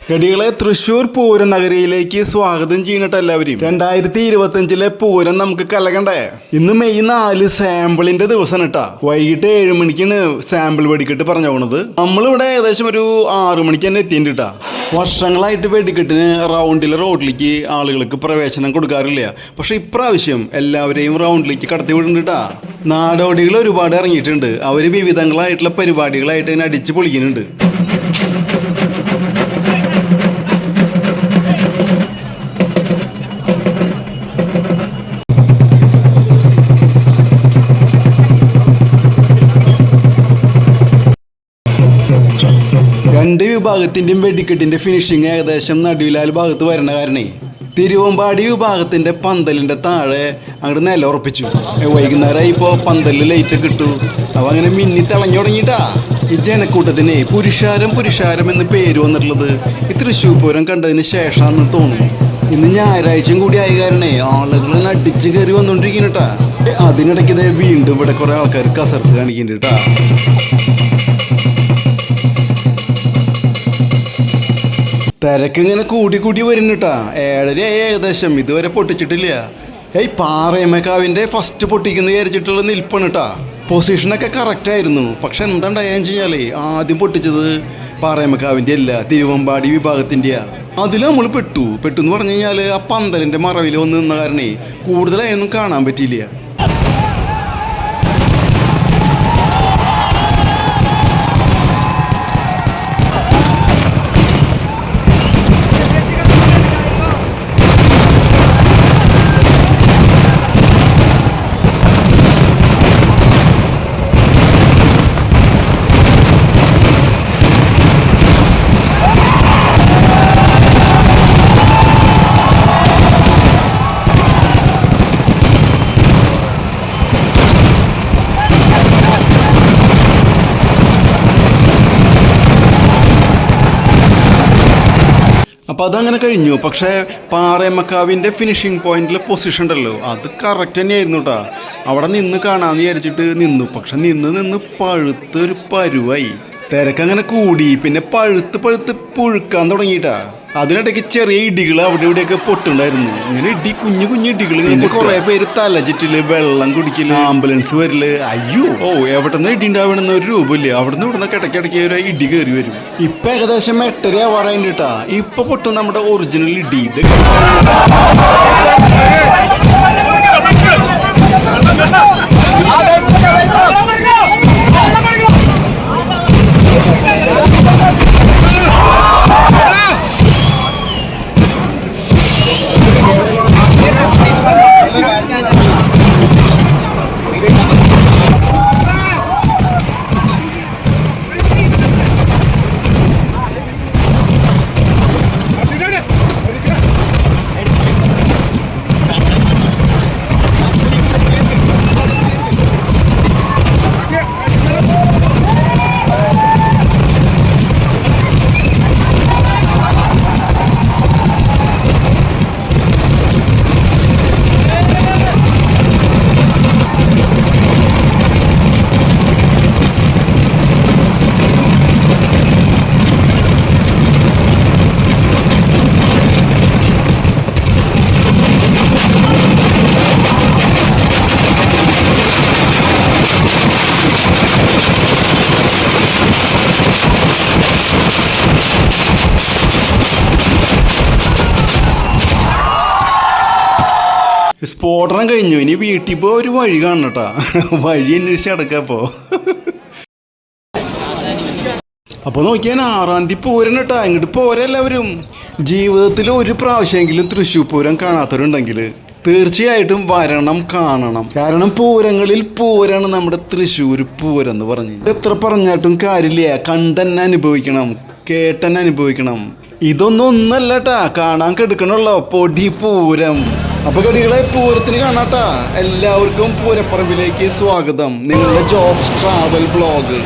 കടികളെ തൃശ്ശൂർ പൂരം നഗരിയിലേക്ക് സ്വാഗതം ചെയ്യണട്ട് എല്ലാവരും. 2025 പൂരം നമുക്ക് കലകണ്ടേ. ഇന്ന് മെയ് 4 സാമ്പിളിന്റെ ദിവസം കേട്ടാ. വൈകിട്ട് 7 മണിക്കാണ് സാമ്പിൾ വെടിക്കെട്ട് പറഞ്ഞു പോണത്. നമ്മളിവിടെ ഏകദേശം ഒരു 6 മണിക്ക് തന്നെ എത്തിയിട്ടാ. വർഷങ്ങളായിട്ട് വെടിക്കെട്ടിന് റൗണ്ടിലെ റോഡിലേക്ക് ആളുകൾക്ക് പ്രവേശനം കൊടുക്കാറില്ല. പക്ഷെ ഇപ്രാവശ്യം എല്ലാവരെയും റൗണ്ടിലേക്ക് കടത്തി വിടുന്നുണ്ടാ. നാടോടികൾ ഒരുപാട് ഇറങ്ങിയിട്ടുണ്ട്. അവര് വിവിധങ്ങളായിട്ടുള്ള പരിപാടികളായിട്ട് ഇതിനെ അടിച്ച് പൊളിക്കുന്നുണ്ട്. രണ്ട് വിഭാഗത്തിൻ്റെയും വെടിക്കെട്ടിൻ്റെ ഫിനിഷിങ് ഏകദേശം നടുവിലാൽ ഭാഗത്ത് വരണ കാരണേ തിരുവമ്പാടി വിഭാഗത്തിൻ്റെ പന്തലിൻ്റെ താഴെ അങ്ങോട്ട് നില ഉറപ്പിച്ചു. വൈകുന്നേരം ഇപ്പോൾ പന്തലിൽ ലൈറ്റ് കിട്ടു. അപ്പോൾ അങ്ങനെ മിന്നി തിളഞ്ഞു തുടങ്ങിയിട്ടാ. ഈ ജനക്കൂട്ടത്തിന് പുരുഷാരം എന്ന് പേര് വന്നിട്ടുള്ളത് ഈ തൃശ്ശൂർ പൂരം കണ്ടതിന് ശേഷമാണെന്ന് തോന്നുന്നു. ഇന്ന് ഞായറാഴ്ചയും കൂടി ആയ കാരണേ ആളുകൾ അടിച്ച് കയറി വന്നുകൊണ്ടിരിക്കുന്നുട്ടാ. അതിനിടയ്ക്ക് വീണ്ടും ഇവിടെ കുറേ ആൾക്കാർ കസർത്ത് കാണിക്കുന്നുണ്ട് കേട്ടാ. തിരക്കിങ്ങനെ കൂടി വരുന്നുട്ടാ. 7:30 ഏകദേശം ഇതുവരെ പൊട്ടിച്ചിട്ടില്ല. പാറയമ്മക്കാവിൻ്റെ ഫസ്റ്റ് പൊട്ടിക്കുന്ന വിചാരിച്ചിട്ടുള്ള നിൽപ്പാണ് കേട്ടാ. പൊസിഷനൊക്കെ കറക്റ്റായിരുന്നു. പക്ഷെ എന്താണ്ടായെന്ന് വെച്ച് കഴിഞ്ഞാൽ ആദ്യം പൊട്ടിച്ചത് പാറയമ്മക്കാവിൻ്റെ അല്ല, തിരുവമ്പാടി വിഭാഗത്തിൻ്റെയാണ്. അതിൽ നമ്മൾ പെട്ടു എന്ന് പറഞ്ഞു കഴിഞ്ഞാൽ ആ പന്തലിൻ്റെ മറവിൽ വന്ന് നിന്ന കാരണേ കൂടുതലായൊന്നും കാണാൻ പറ്റിയില്ല. അപ്പോൾ അതങ്ങനെ കഴിഞ്ഞു. പക്ഷേ പാറയമ്മക്കാവിൻ്റെ ഫിനിഷിംഗ് പോയിന്റിലെ പൊസിഷൻ ഉണ്ടല്ലോ, അത് കറക്റ്റ് തന്നെയായിരുന്നു കേട്ടോ. അവിടെ നിന്ന് കാണാമെന്ന് വിചാരിച്ചിട്ട് നിന്നു. പക്ഷെ നിന്ന് പഴുത്തൊരു പരുവായി. തിരക്കങ്ങനെ കൂടി. പിന്നെ പഴുത്ത് പുഴുക്കാൻ തുടങ്ങിയിട്ടാ. അതിനിടയ്ക്ക് ചെറിയ ഇടികൾ അവിടെ ഇവിടെയൊക്കെ പൊട്ടുണ്ടായിരുന്നു. ഇങ്ങനെ കുഞ്ഞു ഇടികൾ. പിന്നെ കുറേ പേര് തലചുറ്റില്, വെള്ളം കുടിക്കല്, ആംബുലൻസ് വരല്. അയ്യോ എവിടെ നിന്ന് ഇടി ഉണ്ടാവണമെന്ന് ഒരു രൂപമില്ല. അവിടെ നിന്ന് ഇവിടുന്ന് ഇടയ്ക്കിടയ്ക്ക് ഒരു ഇടി കയറി വരും. ഇപ്പൊ ഏകദേശം 8:30 ആവാറായിട്ട് കേട്ടാ. ഇപ്പൊ പൊട്ടും നമ്മുടെ ഒറിജിനൽ ഇടി. ഇത് സ്ഫോടനം കഴിഞ്ഞു. ഇനി വീട്ടിൽ പോ ഒരു വഴി കാണണട്ടാ. വഴി അന്വേഷിച്ച് അടക്കപ്പോ. അപ്പോൾ നോക്കിയാൽ 6-ാം തീയതി പൂരം കേട്ടാ. ഇങ്ങോട്ട് പോരെല്ലാവരും. ജീവിതത്തിൽ ഒരു പ്രാവശ്യമെങ്കിലും തൃശ്ശൂർ പൂരം കാണാത്തവരുണ്ടെങ്കിൽ തീർച്ചയായിട്ടും വരണം, കാണണം. കാരണം പൂരങ്ങളിൽ പൂരാണ് നമ്മുടെ തൃശ്ശൂർ പൂരം എന്ന് പറഞ്ഞു. എത്ര പറഞ്ഞായിട്ടും കാര്യമില്ല. കണ്ടെന്നെ അനുഭവിക്കണം, കേട്ടെന്നെ അനുഭവിക്കണം. ഇതൊന്നല്ല കേട്ടാ, കാണാൻ കെടുക്കണല്ലോ പൊടി പൂരം. അപ്പൊ കടികളെ പൂരത്തിന് കാണാട്ടാ. എല്ലാവർക്കും പൂരപ്പറമ്പിലേക്ക് സ്വാഗതം. നിങ്ങളുടെ ജോബ്സ് ട്രാവൽ ബ്ലോഗ്.